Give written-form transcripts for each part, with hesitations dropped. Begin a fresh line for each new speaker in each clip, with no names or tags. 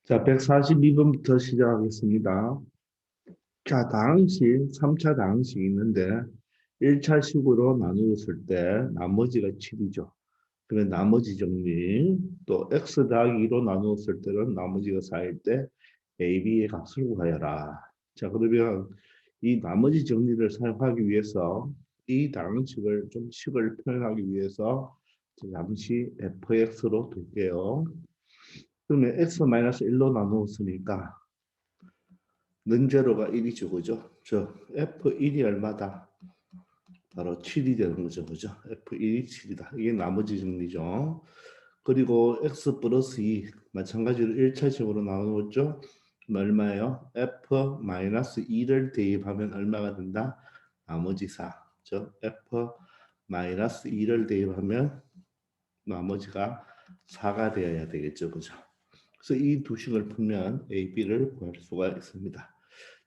자, 142번부터 시작하겠습니다. 자, 다항식, 3차 다항식이 있는데 1차식으로 나누었을 때 나머지가 7이죠. 그러면 나머지 정리, 또 x 더하기 2로 나누었을 때는 나머지가 4일 때 a, b의 값을 구하여라. 자, 그러면 이 나머지 정리를 사용하기 위해서 이 다항식을 좀 식을 표현하기 위해서 잠시 fx로 둘게요. 그러면 x-1로 나누었으니까 는제로가 1이죠, 그죠? 저 F1이 얼마다? 바로 7이 되는 거죠, 그죠? F1이 7이다. 이게 나머지 정리죠. 그리고 X 플러스 2, 마찬가지로 1차식으로 나누었죠? 그럼 얼마예요? F-2를 대입하면 얼마가 된다? 나머지 4. 저 F-2를 대입하면 나머지가 4가 되어야 되겠죠, 그죠? 그래서 이 두 식을 풀면 A, B를 구할 수가 있습니다.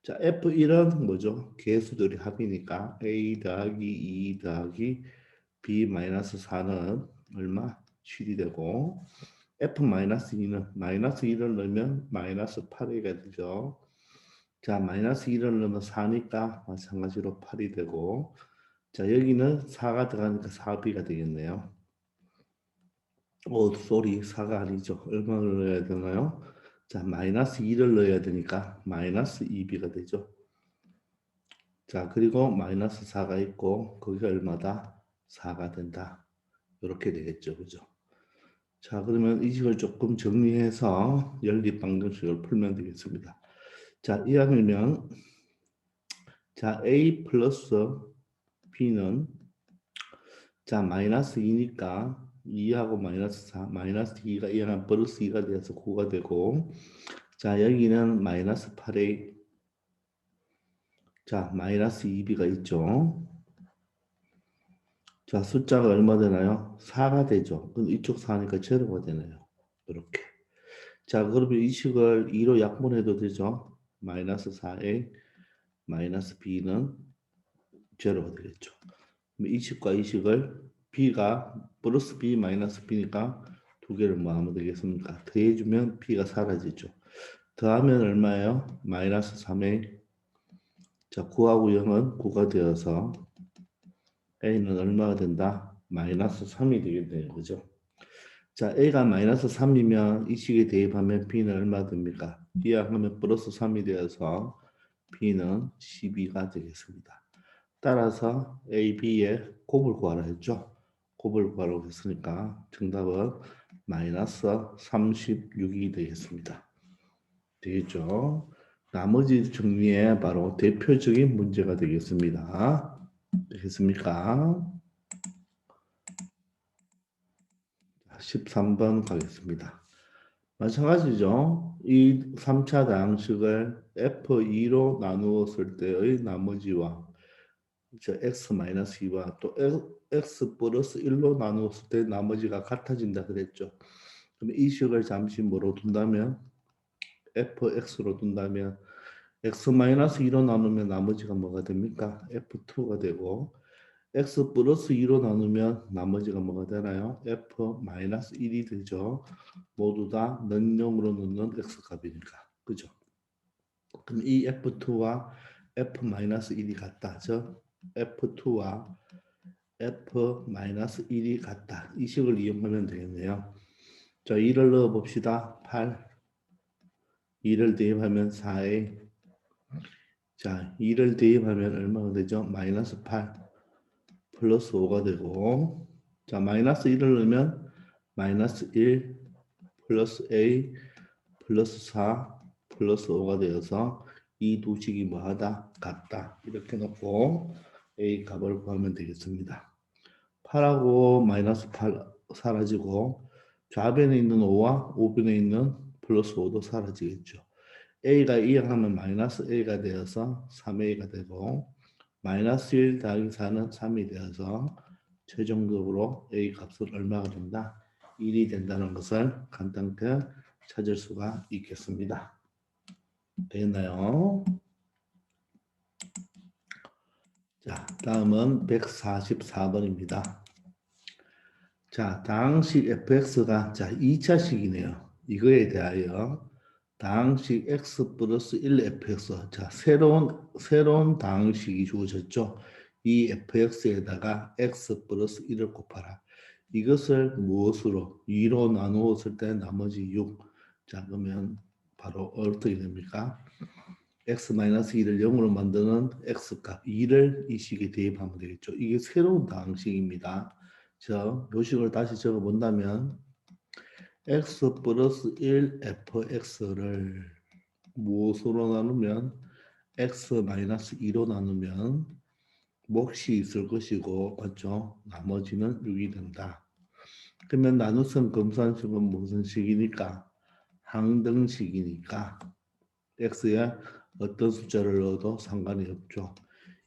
자, F1은 뭐죠? 개수들이 합이니까 A 더하기 2 더하기 B 마이너스 4는 얼마? 7이 되고 F 마이너스 2는 마이너스 1을 넣으면 마이너스 8이가 되죠. 자, 마이너스 1을 넣으면 4니까 마찬가지로 8이 되고 자, 여기는 4가 들어가니까 4B가 되겠네요. 쏘리 4가 아니죠. 얼마를 넣어야 되나요? 자, 마이너스 2를 넣어야 되니까 마이너스 2B가 되죠. 자, 그리고 마이너스 4가 있고 거기가 얼마다? 4가 된다. 이렇게 되겠죠. 그죠? 자, 그러면 이 식을 조금 정리해서 연립방정식을 풀면 되겠습니다. 자, 이왕이면 자, A 플러스 B는 자, 마이너스 2니까 2하고 마이너스 4, 마이너스 2가 이항한 플러스 2가 돼서 9가 되고 자, 여기는 마이너스 8A 자, 마이너스 2B가 있죠. 자, 숫자가 얼마 되나요? 4가 되죠. 그럼 이쪽 4니까 제로가 되네요. 이렇게. 자, 그러면 이 식을 2로 약분해도 되죠. 마이너스 4A 마이너스 B는 제로가 되겠죠. 그럼 이 식과 이 식을 B가 플러스 B 마이너스 B니까 두 개를 뭐 하면 되겠습니까? 더해주면 B가 사라지죠. 더하면 얼마예요? 마이너스 3A 자, 9하고 0은 9가 되어서 A는 얼마가 된다? 마이너스 3이 되겠네요. 그죠? 자, A가 마이너스 3이면 이 식에 대입하면 B는 얼마 됩니까? 이항하면 플러스 3이 되어서 B는 12가 되겠습니다. 따라서 A, B의 곱을 구하라 했죠? 곱을 구하라고 했으니까 정답은 마이너스 36이 되겠습니다. 되겠죠? 나머지 정리에 바로 대표적인 문제가 되겠습니다. 되겠습니까? 13번 가겠습니다. 마찬가지죠. 이 3차 다항식을 F2로 나누었을 때의 나머지와 X-2와 또 X 플러스 1로 나누었을 때 나머지가 같아진다 그랬죠. 그럼 이 식을 잠시 뭐로 둔다면 fx로 둔다면 x-2로 나누면 나머지가 뭐가 됩니까? f2가 되고 x 플러스 2로 나누면 나머지가 뭐가 되나요? f-1이 되죠. 모두 다 는용으로 넣는 x값이니까. 그죠? 그럼 이 f2와 f-1이 같다. 즉 f2와 f-1이 같다. 이 식을 이용하면 되겠네요. 자, 2를 넣어 봅시다. 8. 2를 대입하면 4a. 자, 2를 대입하면 얼마가 되죠? 마이너스 8 플러스 5가 되고 자, 마이너스 1을 넣으면 마이너스 1 플러스 a 플러스 4 플러스 5가 되어서 이 두 식이 뭐하다? 같다. 이렇게 놓고 a 값을 구하면 되겠습니다. 8하고 마이너스 8 사라지고 좌변에 있는 5와 우변에 있는 플러스 5도 사라지겠죠. A가 이항하면 마이너스 A가 되어서 3A가 되고 마이너스 1 더하기 4는 3이 되어서 최종적으로 A 값은 얼마가 된다? 1이 된다는 것을 간단하게 찾을 수가 있겠습니다. 되겠나요? 자, 다음은 144번입니다. 자, 다항식 fx가 자 2차식이네요. 이거에 대하여 다항식 x 플러스 1 fx. 자, 새로운 다항식이 주어졌죠. 이 fx에다가 x 플러스 1을 곱하라. 이것을 무엇으로? 2로 나누었을 때 나머지 6. 자, 그러면 바로 어떻게 됩니까? x-2를 0으로 만드는 x값 2를 이 식에 대입하면 되겠죠. 이게 새로운 다항식입니다. 자, 이 식을 다시 적어본다면 x 플러스 1 fx를 무엇으로 나누면 x-2로 나누면 몫이 있을 것이고, 맞죠? 나머지는 6이 된다. 그러면 나눗셈 검산식은 무슨 식이니까? 항등식이니까 x에 어떤 숫자를 넣어도 상관이 없죠.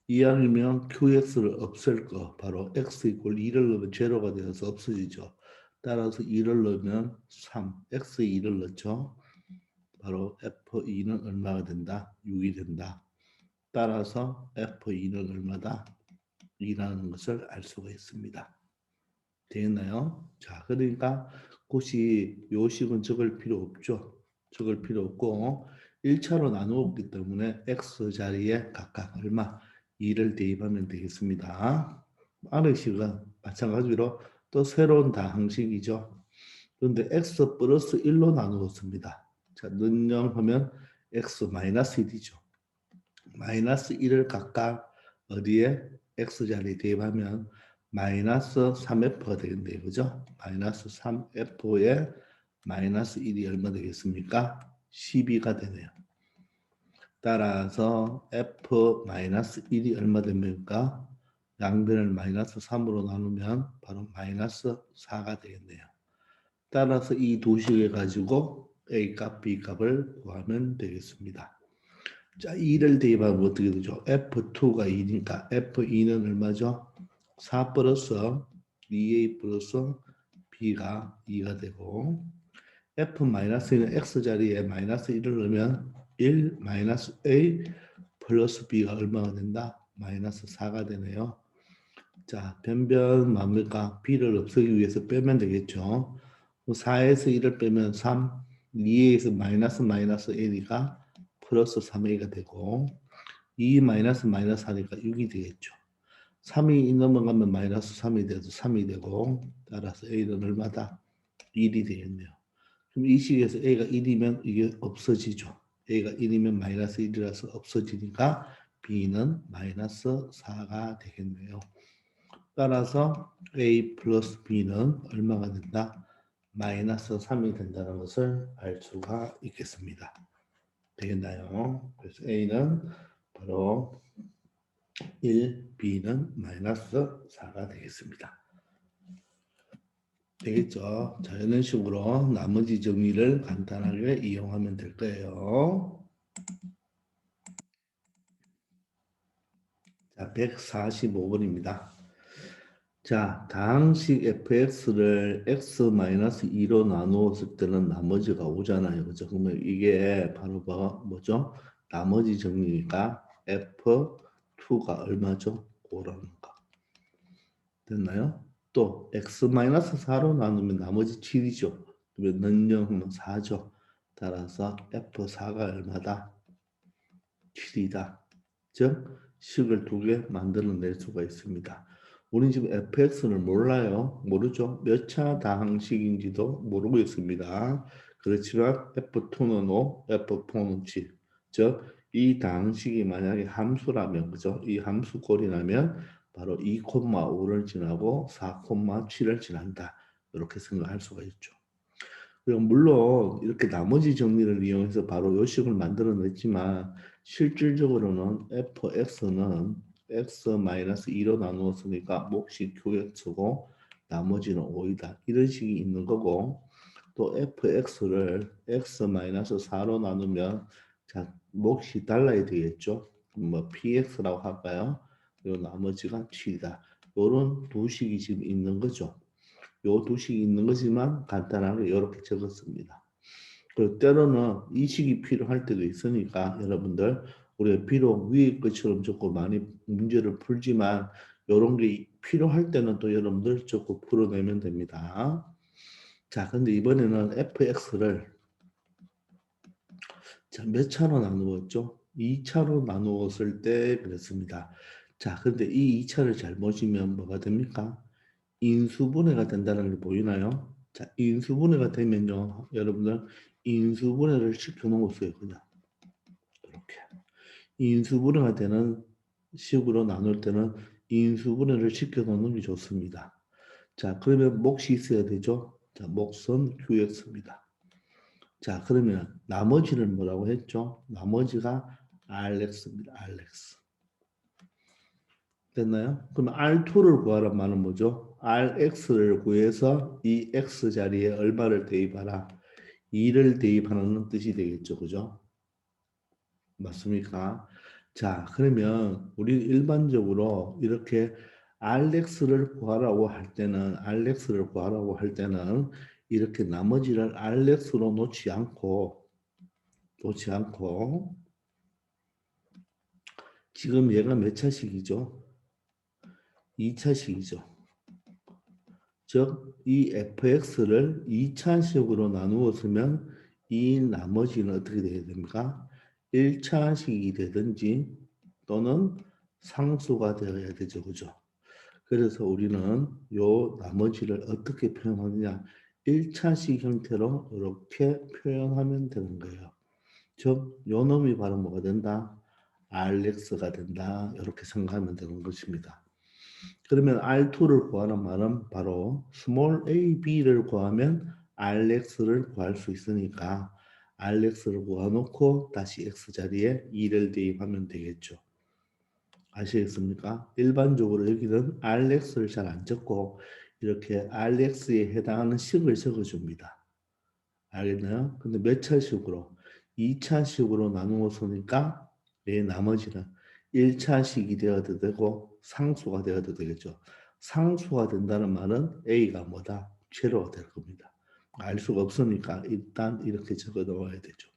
이왕이면 qx를 없앨 거, 바로 x 이퀄 2를 넣으면 제로가 되어서 없어지죠. 따라서 2를 넣으면 3, x에 2를 넣죠. 바로 f2는 얼마가 된다? 6이 된다. 따라서 f2는 얼마다? 2라는 것을 알 수가 있습니다. 되겠나요? 자, 그러니까 굳이 요 식은 적을 필요 없죠. 적을 필요 없고 1차로 나누었기 때문에 x 자리에 각각 얼마? 2를 대입하면 되겠습니다. 아래식은 마찬가지로 또 새로운 다항식이죠. 그런데 x 플러스 1로 나누었습니다. 자, 능령하면 x 마이너스 1이죠. 마이너스 1을 각각 어디에 x 자리에 대입하면 마이너스 3f가 되겠네요. 그죠? 마이너스 3f에 마이너스 1이 얼마 되겠습니까? 12가 되네요. 따라서 f 마이너스 1이 얼마 됩니까? 양변을 마이너스 3으로 나누면 바로 마이너스 4가 되겠네요. 따라서 이 두 식을 가지고 A값, B값을 구하면 되겠습니다. 자, 2를 대입하면 어떻게 되죠? F2가 2니까 F2는 얼마죠? 4 플러스 2A 플러스 B가 2가 되고 F-1은 X자리에 마이너스 1을 넣으면 1 마이너스 A 플러스 B가 얼마가 된다? 마이너스 4가 되네요. 자, 변변 뭡니까? B를 없애기 위해서 빼면 되겠죠. 4에서 1을 빼면 3, 2에서 마이너스 1이가 플러스 3a가 되고 2 마이너스 하니까 6이 되겠죠. 3이 넘어가면 마이너스 3이 돼도 3이 되고 따라서 a는 얼마다? 1이 되겠네요. 그럼 이 식에서 a가 1이면 이게 없어지죠. a가 1이면 마이너스 1이라서 없어지니까 b는 마이너스 4가 되겠네요. 따라서 a 플러스 b는 얼마가 된다? 마이너스 3이 된다는 것을 알 수가 있겠습니다. 되겠나요? 그래서 a는 바로 1, b는 마이너스 4가 되겠습니다. 되겠죠? 자, 이런 식으로 나머지 정리를 간단하게 이용하면 될 거예요. 자, 145번입니다. 자, 다항식 fx를 x-2로 나누었을 때는 나머지가 오잖아요. 그죠? 그러면 이게 바로 뭐죠? 나머지 정리니까 f2가 얼마죠? 5라는 거. 됐나요? 또 x-4로 나누면 나머지 7이죠. 그러면 능력은 4죠. 따라서 f4가 얼마다? 7이다. 즉 식을 두 개 만들어낼 수가 있습니다. 우리는 지금 fx를 몰라요. 모르죠. 몇 차 다항식인지도 모르고 있습니다. 그렇지만 f2는 5, f4는 7. 즉 이 다항식이 만약에 함수라면, 그죠? 이 함수꼴이라면 바로 2,5를 지나고 4,7을 지난다. 이렇게 생각할 수가 있죠. 그리고 물론 이렇게 나머지 정리를 이용해서 바로 요식을 만들어냈지만 실질적으로는 fx는 x-2로 나누었으니까 몫이 qx고 나머지는 5이다. 이런 식이 있는 거고 또 fx를 x-4로 나누면 자, 몫이 달라야 되겠죠. 뭐 px라고 할까요? 그리고 나머지가 7이다. 이런 두 식이 지금 있는 거죠. 요 두 식이 있는 거지만 간단하게 이렇게 적었습니다. 그리고 때로는 이 식이 필요할 때도 있으니까 여러분들 우리가 비록 위에 것처럼 적고 많이 문제를 풀지만 이런 게 필요할 때는 또 여러분들 적고 풀어내면 됩니다. 자, 근데 이번에는 fx를 자, 몇 차로 나누었죠? 2차로 나누었을 때 그랬습니다. 자, 근데 이 2차를 잘못이면 뭐가 됩니까? 인수분해가 된다는 게 보이나요? 자, 인수분해가 되면요, 여러분들 인수분해를 시켜놓았어요, 그냥 이렇게. 인수분해가 되는 식으로 나눌 때는 인수분해를 시켜놓는 게 좋습니다. 자, 그러면 몫이 있어야 되죠? 자, 몫은 QX입니다. 자, 그러면 나머지는 뭐라고 했죠? 나머지가 RX입니다. RX. 됐나요? 그럼 R2를 구하란 말은 뭐죠? RX를 구해서 이 X 자리에 얼마를 대입하라? 2를 대입하는 뜻이 되겠죠. 그죠? 맞습니까? 자, 그러면 우리 일반적으로 이렇게 RX를 구하라고 할 때는 이렇게 나머지를 RX로 놓지 않고 지금 얘가 몇 차식이죠? 2차식이죠. 즉, 이 fx를 2차식으로 나누었으면 이 나머지는 어떻게 되어야 됩니까? 1차식이 되든지 또는 상수가 되어야 되죠. 그죠? 그래서 우리는 요 나머지를 어떻게 표현하느냐? 1차식 형태로 이렇게 표현하면 되는 거예요. 즉, 요 놈이 바로 뭐가 된다? RX가 된다. 이렇게 생각하면 되는 것입니다. 그러면 R2를 구하는 말은 바로 small a, b를 구하면 RX를 구할 수 있으니까 RX를 구해놓고 다시 X 자리에 2를 대입하면 되겠죠. 아시겠습니까? 일반적으로 여기는 RX를 잘 안 적고 이렇게 RX에 해당하는 식을 적어줍니다. 알겠나요? 근데 몇 차식으로? 2차식으로 나누었으니까 내 나머지는 1차식이 되어도 되고 상수가 되어도 되겠죠. 상수가 된다는 말은 A가 뭐다? 제로가 될 겁니다. 알 수가 없으니까 일단 이렇게 적어 놓아야 되죠.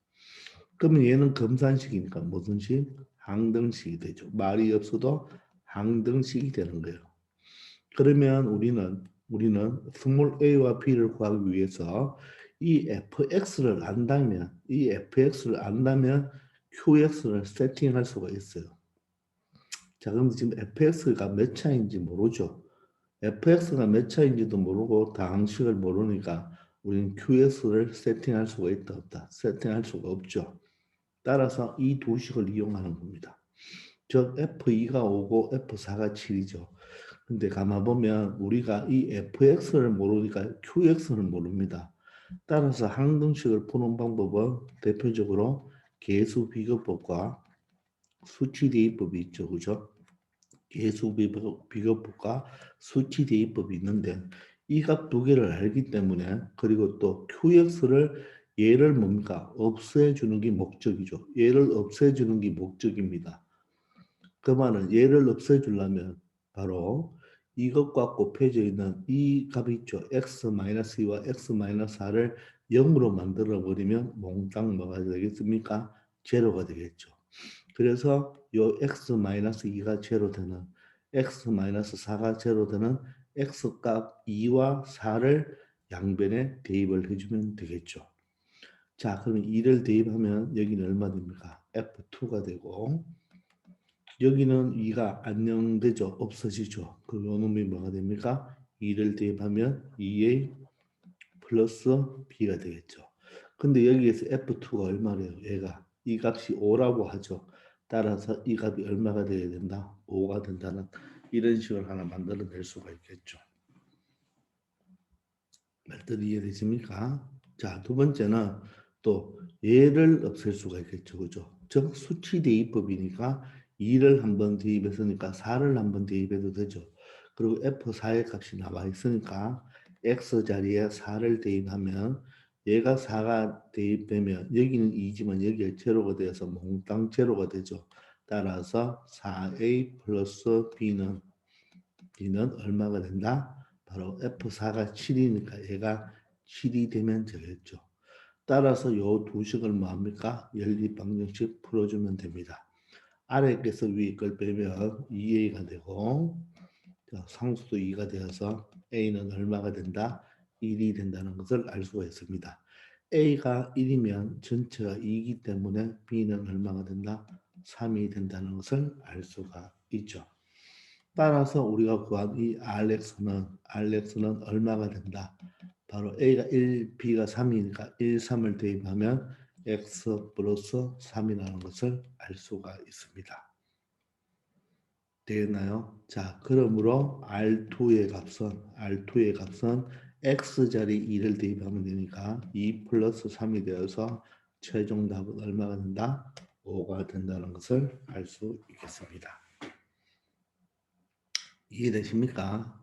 그러면 얘는 검산식이니까 뭐든지 항등식이 되죠. 말이 없어도 항등식이 되는 거예요. 그러면 우리는 스몰 a와 b를 구하기 위해서 이 fx를 안다면 qx를 세팅할 수가 있어요. 자, 그럼 지금 fx가 몇 차인지 모르죠. fx가 몇 차인지도 모르고 다항식을 모르니까 우리는 qx를 세팅할 수가 있다 없다. 세팅할 수가 없죠. 따라서 이 두 식을 이용하는 겁니다. 즉 F2가 5고 F4가 7이죠. 근데 가만 보면 우리가 이 fx를 모르니까 qx를 모릅니다. 따라서 항등식을 푸는 방법은 대표적으로 계수 비교법과 수치 대입법이 있죠. 그죠? 계수 비교법과 수치 대입법이 있는데 이 값 두 개를 알기 때문에 그리고 또 qx를 얘를 뭡니까? 없애주는 게 목적이죠. 얘를 없애주는 게 목적입니다. 그 말은 얘를 없애주려면 바로 이것과 곱해져 있는 이 값이 있죠. x-2와 x-4를 0으로 만들어 버리면 몽땅 뭐가 되겠습니까? 제로가 되겠죠. 그래서 요 x-2가 제로 되는 x-4가 제로 되는 x값 2와 4를 양변에 대입을 해주면 되겠죠. 자, 그러면 2를 대입하면 여기는 얼마 됩니까? f2가 되고 여기는 2가 안녕되죠. 없어지죠. 그럼 요 놈이 뭐가 됩니까? 2를 대입하면 2a 플러스 b가 되겠죠. 근데 여기에서 f2가 얼마래요? 얘가 이 값이 5라고 하죠. 따라서 이 값이 얼마가 되어야 된다? 5가 된다는 이런 식을 하나 만들어낼 수가 있겠죠. 말들 이해되십니까? 자, 두 번째는 또 얘를 없앨 수가 있겠죠. 그죠? 즉 수치 대입법이니까 2를 한번 대입했으니까 4를 한번 대입해도 되죠. 그리고 F4의 값이 나와 있으니까 X 자리에 4를 대입하면 얘가 4가 대입되면 여기는 2지만 여기가 제로가 되어서 몽땅 제로가 되죠. 따라서 4A 플러스 B는 얼마가 된다? 바로 F4가 7이니까 얘가 7이 되면 되겠죠. 따라서 요 두 식을 뭐합니까? 연립방정식 풀어주면 됩니다. 아래께서 위에 걸 빼면 2a가 되고 상수도 2가 되어서 a는 얼마가 된다? 1이 된다는 것을 알 수가 있습니다. A가 1이면 전체가 2이기 때문에 B는 얼마가 된다? 3이 된다는 것을 알 수가 있죠. 따라서 우리가 구한 이 RX는 얼마가 된다? 바로 A가 1, B가 3이니까 1, 3을 대입하면 X 플러스 3이라는 것을 알 수가 있습니다. 되겠나요? 자, 그러므로 R2의 값은 X자리 2를 대입하면 되니까 2 플러스 3이 되어서 최종 답은 얼마가 된다? 5가 된다는 것을 알 수 있겠습니다. 이해되십니까?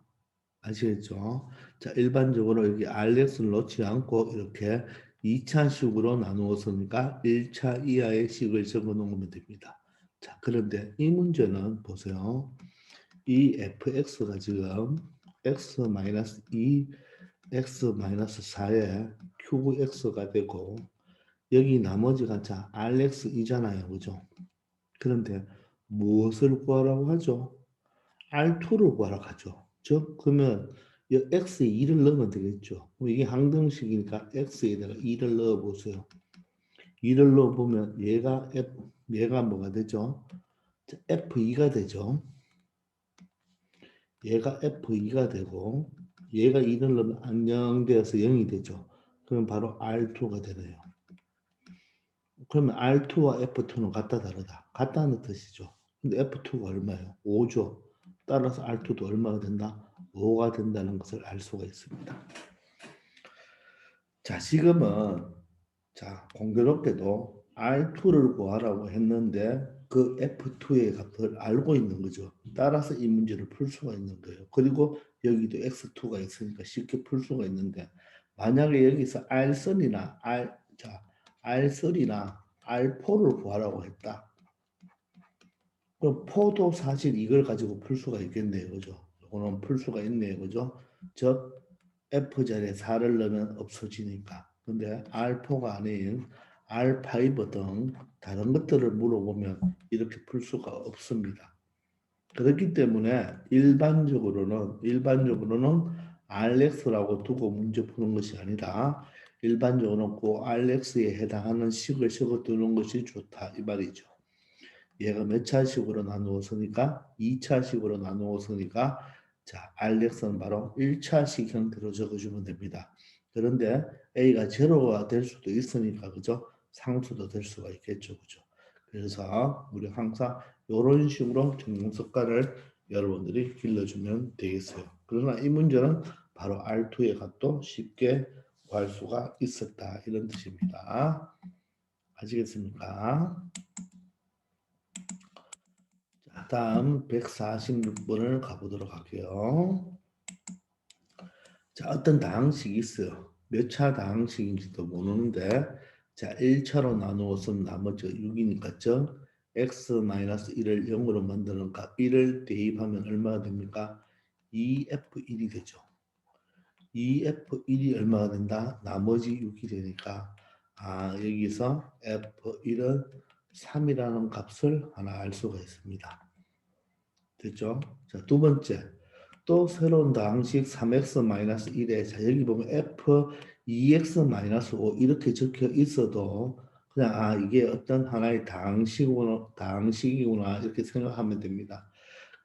아시겠죠? 자, 일반적으로 여기 RX를 넣지 않고 이렇게 2차식으로 나누었으니까 1차 이하의 식을 적어 놓으면 됩니다. 자, 그런데 이 문제는 보세요. 이 fx가 지금 x-2, x-4의 큐브 x가 되고 여기 나머지가 자 rx이잖아요. 그죠? 그런데 무엇을 구하라고 하죠? R2를 구하라고 하죠. 즉 그러면 x에 2를 넣으면 되겠죠. 이게 항등식이니까 x에다가 2를 넣어 보세요. 2를 넣어 보면 얘가 뭐가 되죠? f2가 되죠. 얘가 F2가 되고 얘가 2를 넣으면 안정되어서 0이 되죠. 그럼 바로 R2가 되네요. 그러면 R2와 F2는 같다 다르다. 같다는 뜻이죠. 근데 F2가 얼마예요? 5죠. 따라서 R2도 얼마가 된다? 5가 된다는 것을 알 수가 있습니다. 자, 지금은 자, 공교롭게도 R2를 구하라고 했는데 그 F2의 값을 알고 있는 거죠. 따라서 이 문제를 풀 수가 있는 거예요. 그리고 여기도 X2가 있으니까 쉽게 풀 수가 있는데 만약에 여기서 R3이나 R3이나 R4를 구하라고 했다. 그럼 4도 사실 이걸 가지고 풀 수가 있겠네요. 그죠? 이거는 풀 수가 있네요. 그죠? 즉 F자리에 4를 넣으면 없어지니까. 근데 R4가 아닌 R5 등 다른 것들을 물어보면 이렇게 풀 수가 없습니다. 그렇기 때문에 일반적으로는 RX라고 두고 문제 푸는 것이 아니라 일반적으로는 그 RX에 해당하는 식을 적어 두는 것이 좋다 이 말이죠. 얘가 몇 차식으로 나누었으니까 2차식으로 나누었으니까 자, RX는 바로 1차식 형태로 적어주면 됩니다. 그런데 A가 제로가 될 수도 있으니까 그죠? 상수도 될 수가 있겠죠. 그죠? 그래서 우리 항상 이런 식으로 정석관을 여러분들이 길러주면 되겠어요. 그러나 이 문제는 바로 R2의 값도 쉽게 구할 수가 있었다. 이런 뜻입니다. 아시겠습니까? 자, 다음 146번을 가보도록 할게요. 자, 어떤 다항식이 있어요. 몇 차 다항식인지도 모르는데 자, 1차로 나누었으면 나머지가 6이니까 즉 x-1을 0으로 만드는 값 1을 대입하면 얼마가 됩니까? 2f1이 되죠. 2f1이 얼마가 된다? 나머지 6이 되니까 여기서 f1은 3이라는 값을 하나 알 수가 있습니다. 됐죠? 자, 두 번째. 또 새로운 다항식 3x-1에 자 여기 보면 f 2x-5 이렇게 적혀 있어도 그냥 이게 어떤 하나의 다항식이구나 이렇게 생각하면 됩니다.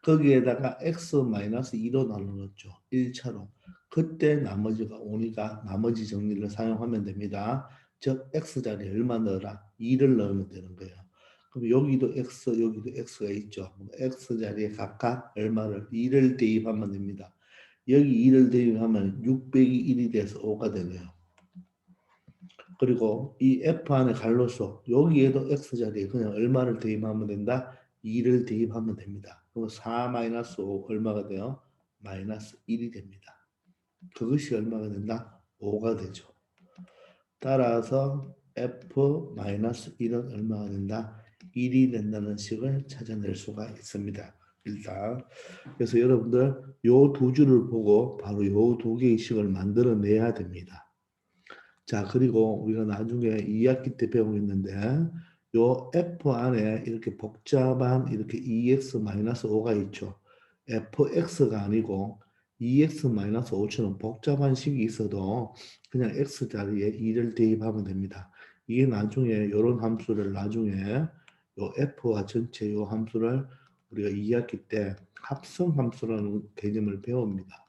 거기에다가 x-2로 나누었죠. 1차로. 그때 나머지가 오니까 나머지 정리를 사용하면 됩니다. 즉 x자리에 얼마 넣어라? 2를 넣으면 되는 거예요. 그럼 여기도 x가 있죠. x자리에 각각 얼마를 2를 대입하면 됩니다. 여기 2를 대입하면 6 빼기 1이 돼서 5가 되네요. 그리고 이 f 안에 갈로소 여기에도 x자리에 그냥 얼마를 대입하면 된다? 2를 대입하면 됩니다. 그럼 4-5 얼마가 돼요? 마이너스 1이 됩니다. 그것이 얼마가 된다? 5가 되죠. 따라서 f-1은 얼마가 된다? 1이 된다는 식을 찾아낼 수가 있습니다. 일단 그래서 여러분들 요 두 줄을 보고 바로 요 두 개의 식을 만들어내야 됩니다. 자 그리고 우리가 나중에 2학기 때 배우겠는데 요 f 안에 이렇게 복잡한 이렇게 2x-5가 있죠. fx가 아니고 2x-5처럼 복잡한 식이 있어도 그냥 x 자리에 2를 대입하면 됩니다. 이게 나중에 이런 함수를 나중에 요 f와 전체 요 함수를 우리가 2학기 때 합성 함수라는 개념을 배웁니다.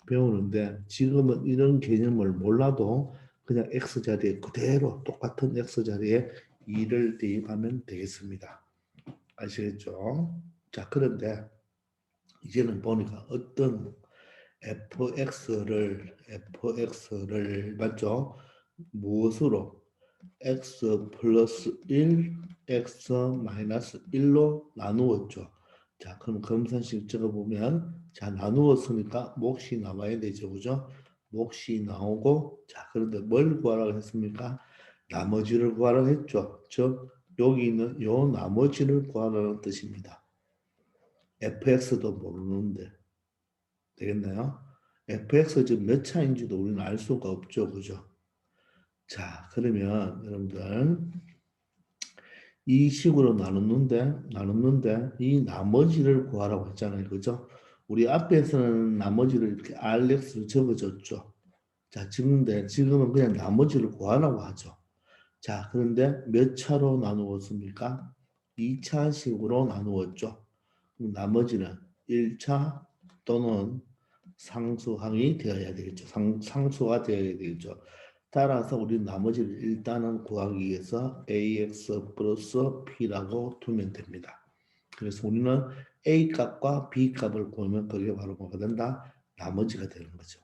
배우는데 지금은 이런 개념을 몰라도 그냥 x 자리에 그대로 똑같은 x 자리에 2를 대입하면 되겠습니다. 아시겠죠? 자, 그런데 이제는 보니까 어떤 fx를 맞죠? 무엇으로? x 플러스 1, x 마이너스 1로 나누었죠. 자, 그럼 검산식 적어보면 자, 나누었으니까 몫이 나와야 되죠. 그죠? 몫이 나오고 자, 그런데 뭘 구하라고 했습니까? 나머지를 구하라고 했죠. 즉, 여기 있는 요 나머지를 구하라는 뜻입니다. fx도 모르는데 되겠나요? fx 지금 몇 차인지도 우리는 알 수가 없죠. 그죠? 자, 그러면 여러분들 이 식으로 나눴는데 이 나머지를 구하라고 했잖아요. 그죠? 우리 앞에서는 나머지를 이렇게 RX로 적어줬죠. 자, 지금은 그냥 나머지를 구하라고 하죠. 자, 그런데 몇 차로 나누었습니까? 2차식으로 나누었죠. 그럼 나머지는 1차 또는 상수항이 되어야 되겠죠. 상수가 되어야 되겠죠. 따라서 우리는 나머지를 일단은 구하기 위해서 ax 플러스 p라고 두면 됩니다. 그래서 우리는 a 값과 b 값을 구하면 그게 바로 뭐가 된다? 나머지가 되는 거죠.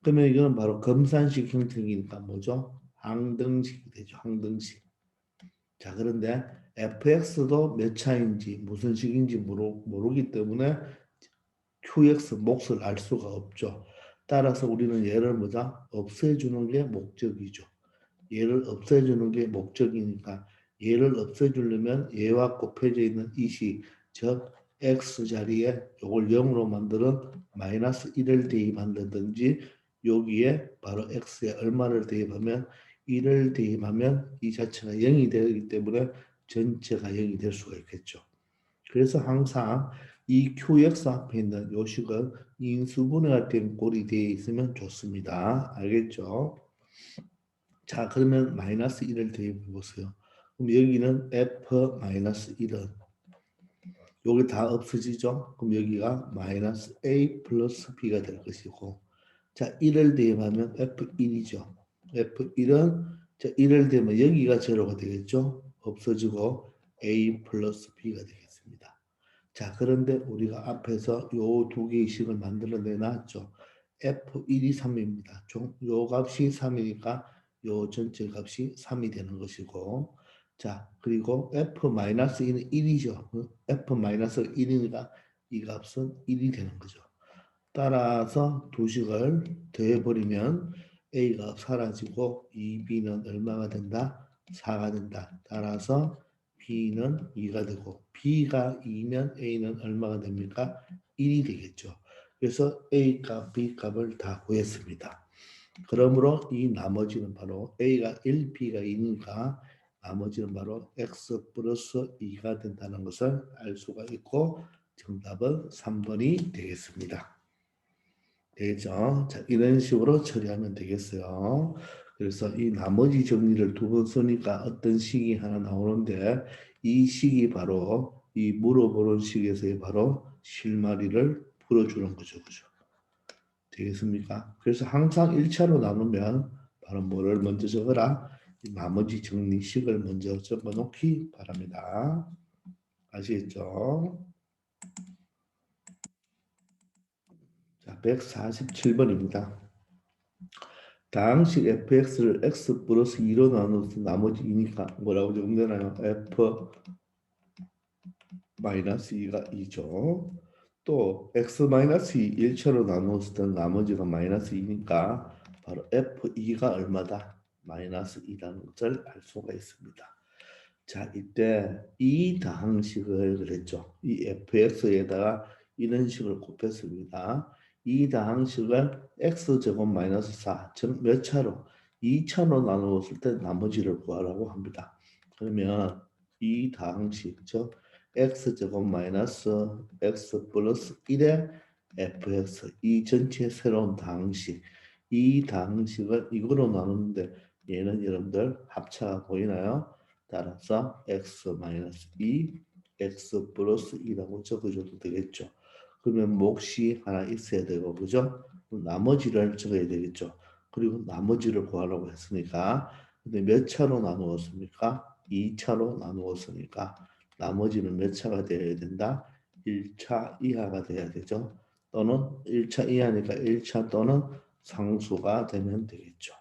그러면 이거는 바로 검산식 형태이니까 뭐죠? 항등식이 되죠. 항등식. 자, 그런데 fx도 몇 차인지 무슨 식인지 모르기 때문에 qx 몫을 알 수가 없죠. 따라서 우리는 얘를 뭐다? 없애주는 게 목적이죠. 얘를 없애주는 게 목적이니까 얘를 없애주려면 얘와 곱해져 있는 이 식, 즉 x 자리에 이걸 0으로 만드는 마이너스 1을 대입한다든지 여기에 바로 x에 얼마를 대입하면 1을 대입하면 이 자체가 0이 되기 때문에 전체가 0이 될 수가 있겠죠. 그래서 항상 이 QX 앞에 있는 요식은 인수분해가 된 꼴이 되어 있으면 좋습니다. 알겠죠? 자, 그러면 마이너스 1을 대입해 보세요. 그럼 여기는 F 마이너스 1은 여기 다 없어지죠? 그럼 여기가 마이너스 A 플러스 B가 될 것이고 자, 1을 대입하면 F1이죠. F1은 자, 1을 대입하면 여기가 제로가 되겠죠? 없어지고 A 플러스 B가 되겠습니다. 자, 그런데 우리가 앞에서 요 두 개의 식을 만들어 내놨죠. F1이 3입니다. 요 값이 3이니까 요 전체 값이 3이 되는 것이고 자, 그리고 F-2는 1이죠. F-1이니까 이 값은 1이 되는 거죠. 따라서 두 식을 더해버리면 A가 사라지고 2B는 얼마가 된다? 4가 된다. 따라서 B는 2가 되고 B가 2면 A는 얼마가 됩니까? 1이 되겠죠. 그래서 A 값, B 값을 다 구했습니다. 그러므로 이 나머지는 바로 A가 1, B가 2니까 나머지는 바로 X 플러스 2가 된다는 것을 알 수가 있고 정답은 3번이 되겠습니다. 되겠죠? 자, 이런 식으로 처리하면 되겠어요. 그래서 이 나머지 정리를 두 번 쓰니까 어떤 식이 하나 나오는데 이 식이 바로 이 물어보는 식에서의 바로 실마리를 풀어주는 거죠. 그죠? 되겠습니까? 그래서 항상 1차로 나누면 바로 뭐를 먼저 적어라? 이 나머지 정리식을 먼저 적어 놓기 바랍니다. 아시겠죠? 자, 147번입니다. 다항식 fx를 x 플러스 2로 나눠서 나머지 2니까 뭐라고 적으면 되나요? f 마이너스 2가 2죠. 또 x 마이너스 2 1차로 나누었을 때 나머지가 마이너스 2니까 바로 f2가 얼마다? 마이너스 2라는 것을 알 수가 있습니다. 자, 이때 이 다항식을 그랬죠. 이 fx에다가 이런 식을 곱했습니다. 이 다항식을 x제곱 마이너스 4, 즉 몇 차로? 2차로 나누었을 때 나머지를 구하라고 합니다. 그러면 이 다항식, 즉 x제곱 마이너스 x 플러스 1에 fx 이 전체 새로운 당식 이 당식을 이거로 나누는데 얘는 여러분들 합차가 보이나요? 따라서 x-2 x 플러스 2라고 적어줘도 되겠죠. 그러면 몫이 하나 있어야 되고 그죠? 나머지를 적어야 되겠죠. 그리고 나머지를 구하라고 했으니까 근데 몇 차로 나누었습니까? 2차로 나누었으니까 나머지는 몇 차가 되어야 된다? 1차 이하가 돼야 되죠. 또는 1차 이하니까 1차 또는 상수가 되면 되겠죠.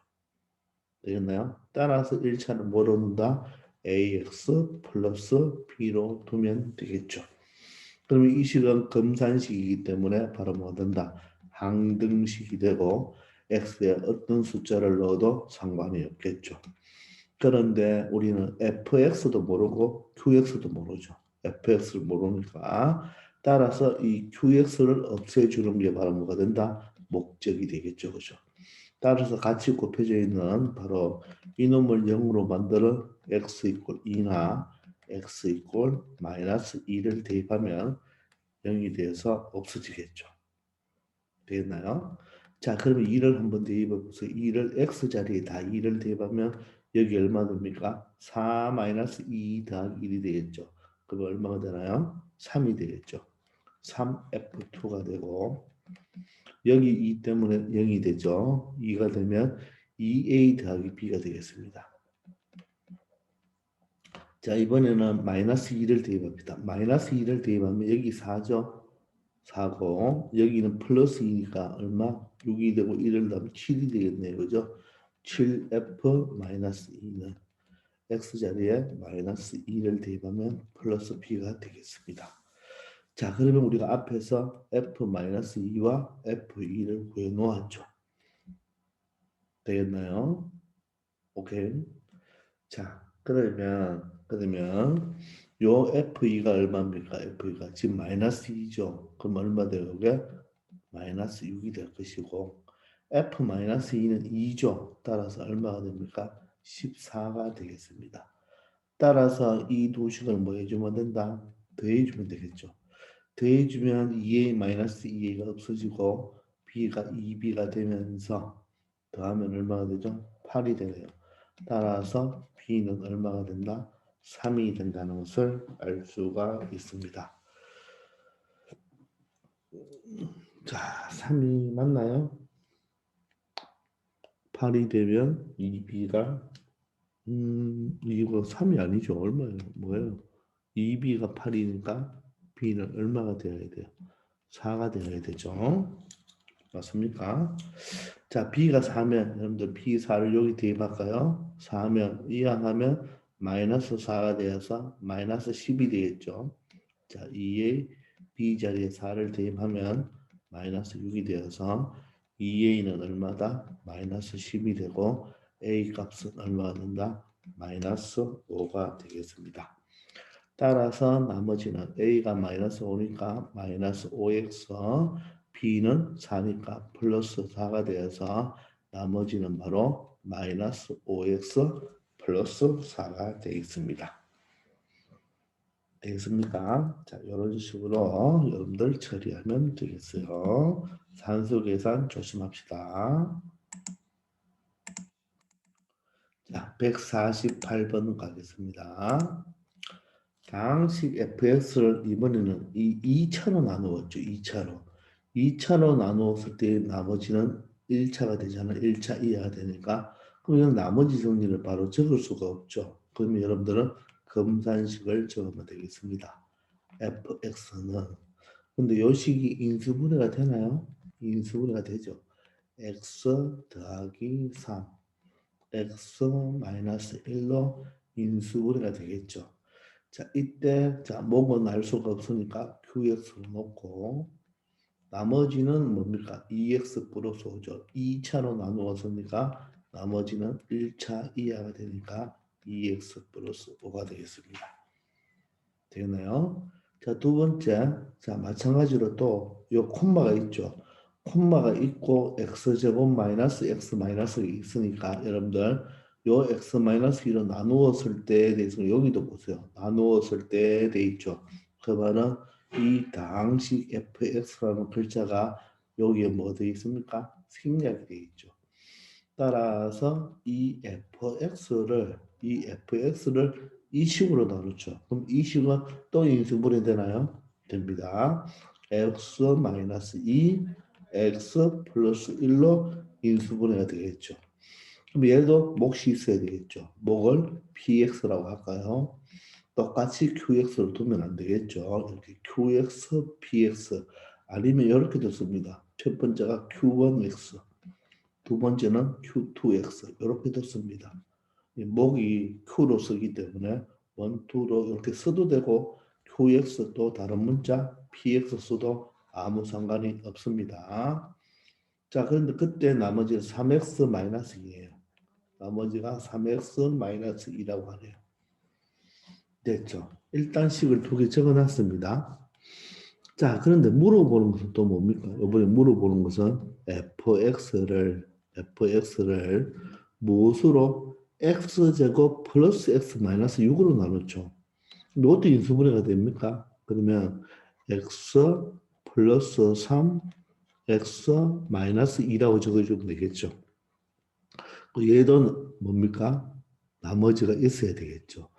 되겠나요? 따라서 1차는 뭐로 놓는다? ax 플러스 b로 두면 되겠죠. 그러면 이 식은 검산식이기 때문에 바로 뭐 된다? 항등식이 되고 x에 어떤 숫자를 넣어도 상관이 없겠죠. 그런데 우리는 fx도 모르고 qx도 모르죠. fx를 모르니까 따라서 이 qx를 없애주는 게 바로 뭐가 된다? 목적이 되겠죠. 그죠? 따라서 같이 곱해져 있는 바로 이놈을 0으로 만드는 x 이꼴 2나 x 이꼴 마이너스 2를 대입하면 0이 돼서 없어지겠죠. 되겠나요? 자, 그러면 2를 한번 대입해보세요. 2를 x자리에 다 2를 대입하면 여기 얼마 됩니까? 4 마이너스 2 더하기 1이 되겠죠. 그럼 얼마가 되나요? 3이 되겠죠. 3F2가 되고 여기 2 때문에 0이 되죠. 2가 되면 2A 더하기 B가 되겠습니다. 자, 이번에는 마이너스 2를 대입합니다. 마이너스 2를 대입하면 여기 4죠. 4고 여기는 플러스 2니까 얼마? 6이 되고 1을 더하면 7이 되겠네요. 그죠? 7F 마이너스 2는 X자리에 마이너스 2를 대입하면 플러스 B가 되겠습니다. 자, 그러면 우리가 앞에서 F-2와 F2를 구해 놓았죠. 되겠나요? 오케이. 자, 그러면 요 F2가 얼마입니까? F2가 지금 마이너스 2죠. 그럼 얼마 돼요? 이게 마이너스 6이 될 것이고 F-2는 2죠. 따라서 얼마가 됩니까? 14가 되겠습니다. 따라서 이 두 식을 뭐 해주면 된다? 더해주면 되겠죠. 더해주면 2a 마이너스 2a가 없어지고 b가 2b가 되면서 더하면 얼마가 되죠? 8이 되네요. 따라서 b는 얼마가 된다? 3이 된다는 것을 알 수가 있습니다. 자, 3이 맞나요? 8이 되면 2b가 이거 3이 아니죠. 얼마예요? 뭐예요? 2b가 8이니까 b는 얼마가 되어야 돼요? 4가 되어야 되죠. 맞습니까? 자, b가 4면 여러분들 b4를 여기 대입할까요? 4면 이항하면 마이너스 4가 되어서 마이너스 10이 되겠죠. 자, 2a b 자리에 4를 대입하면 마이너스 6이 되어서 2a는 얼마다? 마이너스 10이 되고 a 값은 얼마가 된다? 마이너스 5가 되겠습니다. 따라서 나머지는 a가 마이너스 5니까 마이너스 5x b는 4니까 플러스 4가 되어서 나머지는 바로 마이너스 5x 플러스 4가 되겠습니다. 되겠습니까? 자, 이런 식으로 여러분들 처리하면 되겠어요. 산수 계산 조심합시다. 자, 148번 가겠습니다. 당식 fx를 이번에는 이 2차로 나누었죠. 2차로. 2차로 나누었을 때 나머지는 1차가 되잖아요. 1차 이하가 되니까. 그럼 나머지 정리를 바로 적을 수가 없죠. 그러면 여러분들은 검산식을 적으면 되겠습니다. fx는 근데 요 식이 인수분해가 되나요? 인수분해가 되죠. x 더하기 3 x 마이너스 1로 인수분해가 되겠죠. 자, 이때 자 목은 알 수가 없으니까 qx로 놓고 나머지는 뭡니까? 2x 플러스 5죠. 2차로 나누었으니까 나머지는 1차 이하가 되니까 2x 플러스 5가 되겠습니다. 되겠나요? 자, 두 번째. 자, 마찬가지로 또 요 콤마가 있죠. 콤마가 있고 x제곱 마이너스 x 마이너스가 있으니까 여러분들 요 x 마이너스 1로 나누었을 때에 대해서 여기도 보세요. 나누었을 때에 돼 있죠. 그 말은 이 다항식 fx라는 글자가 여기에 뭐 되어 있습니까? 생략이 되어 있죠. 따라서 이 fx를 이 식으로 나누죠. 그럼 이 식은 또 인수분해 되나요? 됩니다. x-2 x 플러스 1로 인수분해가 되겠죠. 그럼 얘도 몫이 있어야 되겠죠. 몫을 px라고 할까요? 똑같이 qx를 두면 안 되겠죠. 이렇게 qx, px 아니면 이렇게도 씁니다. 첫 번째가 q1x, 두 번째는 q2x 이렇게도 씁니다. 이 목이 q로 쓰기 때문에 1, 2로 이렇게 써도 되고 qx 또 다른 문자 px 써도 아무 상관이 없습니다. 자, 그런데 그때 나머지는 3x-2예요. 나머지가 3x-2라고 하네요. 됐죠. 일단 식을 두 개 적어놨습니다. 자, 그런데 물어보는 것은 또 뭡니까? 이번에 물어보는 것은 fx를 무엇으로 x제곱 플러스 x 마이너스 6으로 나눴죠. 이것도 인수분해가 됩니까? 그러면 x 플러스 3, x 마이너스 2라고 적어주면 되겠죠. 얘도 뭡니까? 나머지가 있어야 되겠죠.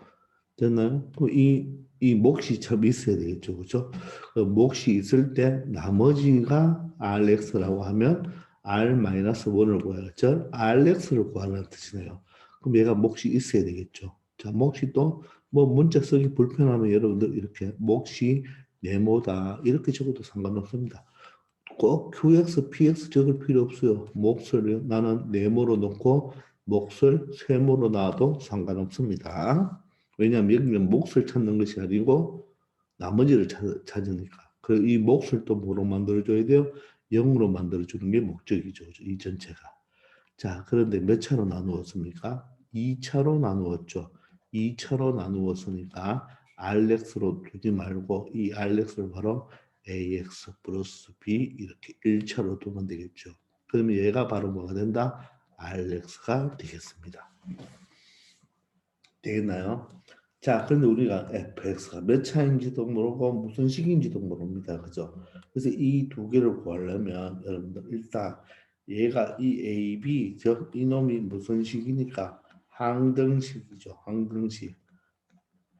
됐나요? 그럼 이 몫이 참 있어야 되겠죠. 그죠? 그 몫이 있을 때 나머지가 rx라고 하면 r-1을 구해라. 즉 rx를 구하는 뜻이네요. 그럼 얘가 몫이 있어야 되겠죠. 자, 몫이 또 뭐 문자 쓰기 불편하면 여러분들 이렇게 몫이 네모다 이렇게 적어도 상관없습니다. 꼭 QX, PX 적을 필요 없어요. 몫을 나는 네모로 놓고 몫을 세모로 놔도 상관없습니다. 왜냐하면 여기는 몫을 찾는 것이 아니고 나머지를 찾으니까. 그리고 이 몫을 또 뭐로 만들어줘야 돼요? 0으로 만들어주는 게 목적이죠. 이 전체가. 자, 그런데 몇 차로 나누었습니까? 2차로 나누었죠. 2차로 나누었으니까 RX로 두지 말고 이 RX를 바로 AX 플러스 B 이렇게 1차로 두면 되겠죠. 그러면 얘가 바로 뭐가 된다? RX가 되겠습니다. 되겠나요? 자, 그런데 우리가 fx가 몇 차인지도 모르고 무슨 식인지도 모릅니다. 그죠? 그래서 이 두 개를 구하려면 여러분들 일단 얘가 이 a, b, 즉 이놈이 무슨 식이니까 항등식이죠. 항등식.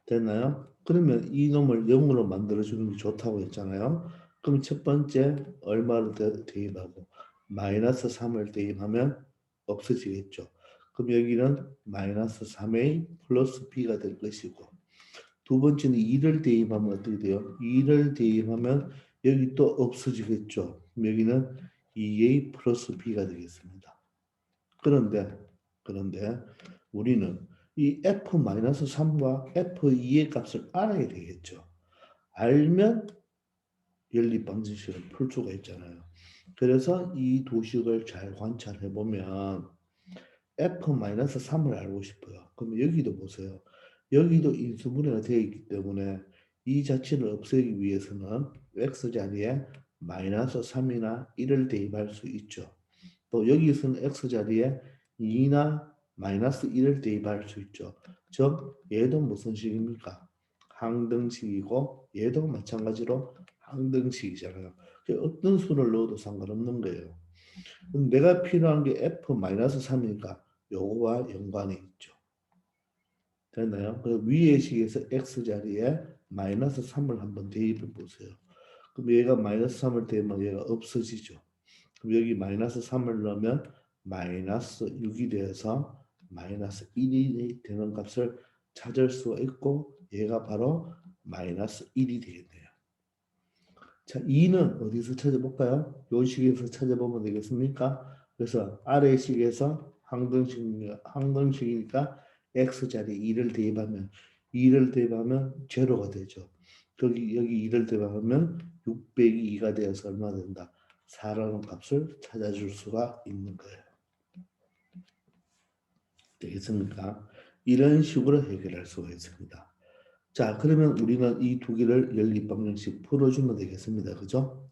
됐나요? 그러면 이놈을 0으로 만들어주는 게 좋다고 했잖아요. 그럼 첫 번째 얼마를 대입하고 마이너스 3을 대입하면 없어지겠죠. 그럼 여기는 마이너스 3a 플러스 b가 될 것이고 두 번째는 2를 대입하면 어떻게 돼요? 2를 대입하면 여기 또 없어지겠죠. 그럼 여기는 2a 플러스 b가 되겠습니다. 그런데 우리는 이 f-3과 f2의 값을 알아야 되겠죠. 알면 연립방정식을 풀 수가 있잖아요. 그래서 이 두 식을 잘 관찰해 보면 f-3을 알고 싶어요. 그럼 여기도 보세요. 여기도 인수분해가 되어 있기 때문에 이 자체를 없애기 위해서는 x자리에 마이너스 3이나 1을 대입할 수 있죠. 또 여기서는 x자리에 2나 마이너스 1을 대입할 수 있죠. 즉 얘도 무슨 식입니까? 항등식이고 얘도 마찬가지로 항등식이잖아요. 어떤 수를 넣어도 상관없는 거예요. 그럼 내가 필요한 게 f-3이니까 요거와 연관이 있죠. 됐나요? 그 위의 식에서 x자리에 마이너스 3을 한번 대입해 보세요. 그럼 얘가 마이너스 3을 대입하면 얘가 없어지죠. 그럼 여기 마이너스 3을 넣으면 마이너스 6이 되어서 마이너스 1이 되는 값을 찾을 수가 있고 얘가 바로 마이너스 1이 되겠네요. 자, 2는 어디서 찾아볼까요? 요 식에서 찾아보면 되겠습니까? 그래서 아래 식에서 항등식이니까 x자리에 2를 대입하면 제로가 되죠. 여기 2를 대입하면 6 빼기 2가 되어서 얼마 된다? 4라는 값을 찾아줄 수가 있는 거예요. 되겠습니까? 이런 식으로 해결할 수가 있습니다. 자, 그러면 우리는 이 두 개를 연립방정식 풀어주면 되겠습니다. 그죠?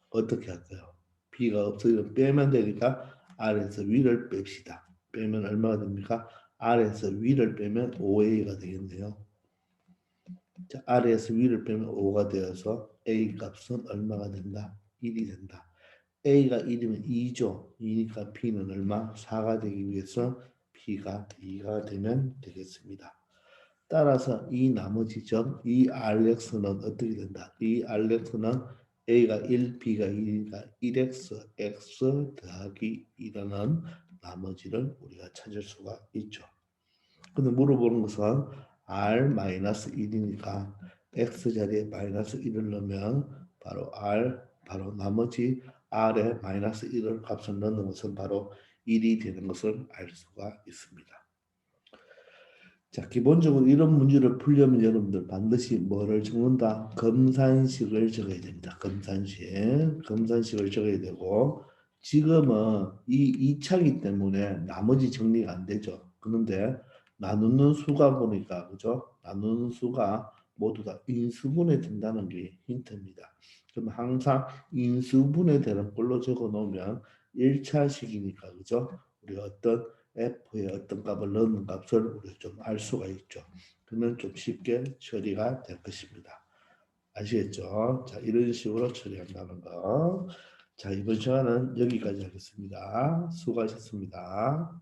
어떻게 할까요? b가 없어지면 빼면 되니까 r에서 위를 뺍시다. 빼면 얼마가 됩니까? r에서 위를 빼면 5a가 되겠네요. 자, 아래에서 위를 빼면 5가 되어서 A 값은 얼마가 된다? 1이 된다. A가 1이면 2죠. 2니까 B는 얼마? 4가 되기 위해서 B가 2가 되면 되겠습니다. 따라서 이 나머지 점, 이 RX는 어떻게 된다? 이 RX는 A가 1, B가 2니까 1X, X 더하기 1이라는 나머지를 우리가 찾을 수가 있죠. 근데 물어보는 것은 R-1이니까 X 자리에 마이너스 1을 넣으면 바로 R, 바로 나머지 R에 마이너스 1을 값을 넣는 것은 바로 1이 되는 것을 알 수가 있습니다. 자, 기본적으로 이런 문제를 풀려면 여러분들 반드시 뭐를 적는다? 검산식을 적어야 됩니다. 검산식을 적어야 되고 지금은 이 2차기 때문에 나머지 정리가 안 되죠. 그런데 나누는 수가 보니까 그죠? 나누는 수가 모두 다 인수분해 된다는 게 힌트입니다. 그럼 항상 인수분해 되는 걸로 적어 놓으면 1차식이니까 그죠? 우리가 어떤 F의 어떤 값을 넣는 값을 우리가 좀 알 수가 있죠. 그러면 좀 쉽게 처리가 될 것입니다. 아시겠죠? 자, 이런 식으로 처리한다는 거. 자, 이번 시간은 여기까지 하겠습니다. 수고하셨습니다.